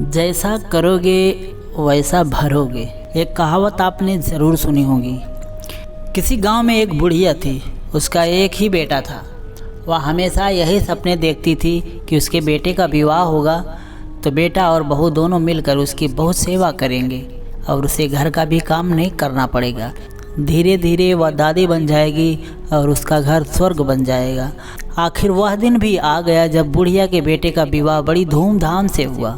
जैसा करोगे वैसा भरोगे। एक कहावत आपने ज़रूर सुनी होगी। किसी गांव में एक बुढ़िया थी, उसका एक ही बेटा था। वह हमेशा यही सपने देखती थी कि उसके बेटे का विवाह होगा तो बेटा और बहू दोनों मिलकर उसकी बहुत सेवा करेंगे और उसे घर का भी काम नहीं करना पड़ेगा। धीरे धीरे वह दादी बन जाएगी और उसका घर स्वर्ग बन जाएगा। आखिर वह दिन भी आ गया जब बुढ़िया के बेटे का विवाह बड़ी धूमधाम से हुआ।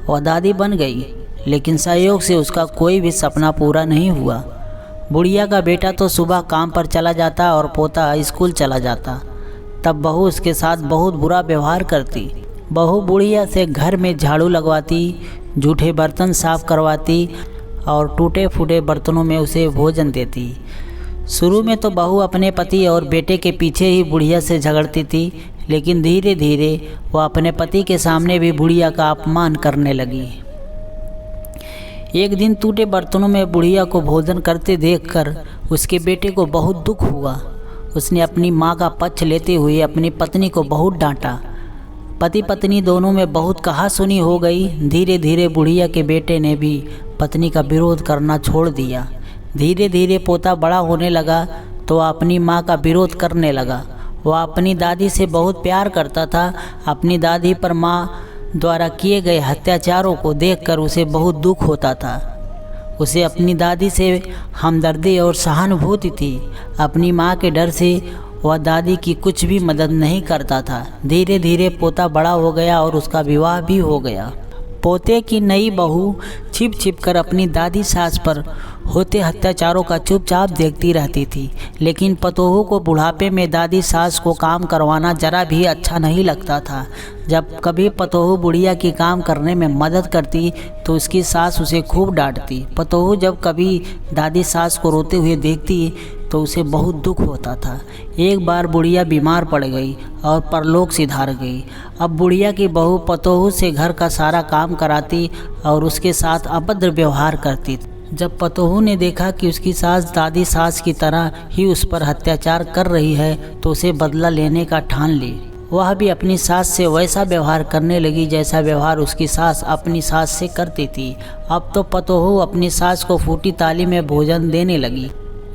वह दादी बन गई, लेकिन संयोग से उसका कोई भी सपना पूरा नहीं हुआ। बुढ़िया का बेटा तो सुबह काम पर चला जाता और पोता स्कूल चला जाता। तब बहू उसके साथ बहुत बुरा व्यवहार करती। बहू बुढ़िया से घर में झाड़ू लगवाती, जूठे बर्तन साफ करवाती और टूटे फूटे बर्तनों में उसे भोजन देती। शुरू में तो बहू अपने पति और बेटे के पीछे ही बुढ़िया से झगड़ती थी, लेकिन धीरे धीरे वह अपने पति के सामने भी बुढ़िया का अपमान करने लगी। एक दिन टूटे बर्तनों में बुढ़िया को भोजन करते देखकर उसके बेटे को बहुत दुख हुआ। उसने अपनी माँ का पक्ष लेते हुए अपनी पत्नी को बहुत डांटा। पति पत्नी दोनों में बहुत कहासुनी हो गई। धीरे धीरे बुढ़िया के बेटे ने भी पत्नी का विरोध करना छोड़ दिया। धीरे धीरे पोता बड़ा होने लगा तो वह अपनी माँ का विरोध करने लगा। वह अपनी दादी से बहुत प्यार करता था। अपनी दादी पर माँ द्वारा किए गए अत्याचारों को देखकर उसे बहुत दुख होता था। उसे अपनी दादी से हमदर्दी और सहानुभूति थी। अपनी माँ के डर से वह दादी की कुछ भी मदद नहीं करता था। धीरे धीरे पोता बड़ा हो गया और उसका विवाह भी हो गया। पोते की नई बहू छिप छिप कर अपनी दादी सास पर होते अत्याचारों का चुपचाप देखती रहती थी, लेकिन पतोहू को बुढ़ापे में दादी सास को काम करवाना जरा भी अच्छा नहीं लगता था। जब कभी पतोहू बुढ़िया की काम करने में मदद करती तो उसकी सास उसे खूब डांटती। पतोहू जब कभी दादी सास को रोते हुए देखती तो उसे बहुत दुख होता था। एक बार बुढ़िया बीमार पड़ गई और परलोक सिधार गई। अब बुढ़िया की बहू पतोहू से घर का सारा काम कराती और उसके साथ अभद्र व्यवहार करती। जब पतोहू ने देखा कि उसकी सास दादी सास की तरह ही उस पर अत्याचार कर रही है तो उसे बदला लेने का ठान ली। वह भी अपनी सास से वैसा व्यवहार करने लगी जैसा व्यवहार उसकी सास अपनी सास से करती थी। अब तो पतोहू अपनी सास को फूटी थाली में भोजन देने लगी।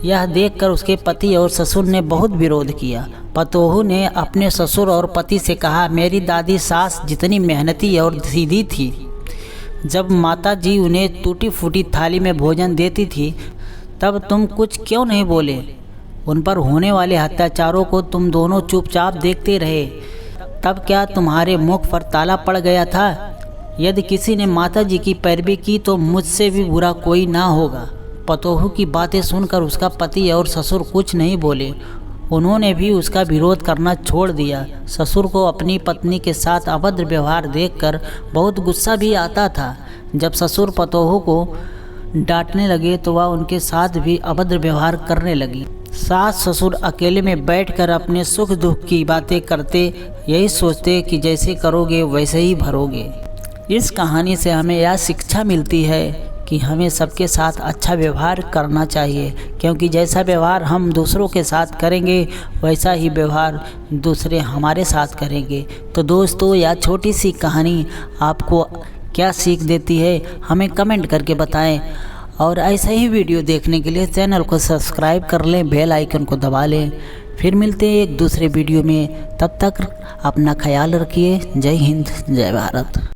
यह देखकर उसके पति और ससुर ने बहुत विरोध किया। पतोहू ने अपने ससुर और पति से कहा, मेरी दादी सास जितनी मेहनती और सीधी थी, जब माता जी उन्हें टूटी फूटी थाली में भोजन देती थी तब तुम कुछ क्यों नहीं बोले? उन पर होने वाले अत्याचारों को तुम दोनों चुपचाप देखते रहे। तब क्या तुम्हारे मुख पर ताला पड़ गया था? यदि किसी ने माता जी की पैरवी की तो मुझसे भी बुरा कोई ना होगा। पतोहू की बातें सुनकर उसका पति और ससुर कुछ नहीं बोले। उन्होंने भी उसका विरोध करना छोड़ दिया। ससुर को अपनी पत्नी के साथ अभद्र व्यवहार देखकर बहुत गुस्सा भी आता था। जब ससुर पतोहू को डांटने लगे तो वह उनके साथ भी अभद्र व्यवहार करने लगी। सास ससुर अकेले में बैठकर अपने सुख दुख की बातें करते, यही सोचते कि जैसे करोगे वैसे ही भरोगे। इस कहानी से हमें यह शिक्षा मिलती है कि हमें सबके साथ अच्छा व्यवहार करना चाहिए, क्योंकि जैसा व्यवहार हम दूसरों के साथ करेंगे वैसा ही व्यवहार दूसरे हमारे साथ करेंगे। तो दोस्तों, यह छोटी सी कहानी आपको क्या सीख देती है हमें कमेंट करके बताएं। और ऐसा ही वीडियो देखने के लिए चैनल को सब्सक्राइब कर लें, बेल आइकन को दबा लें। फिर मिलते हैं एक दूसरे वीडियो में। तब तक अपना ख्याल रखिए। जय हिंद, जय भारत।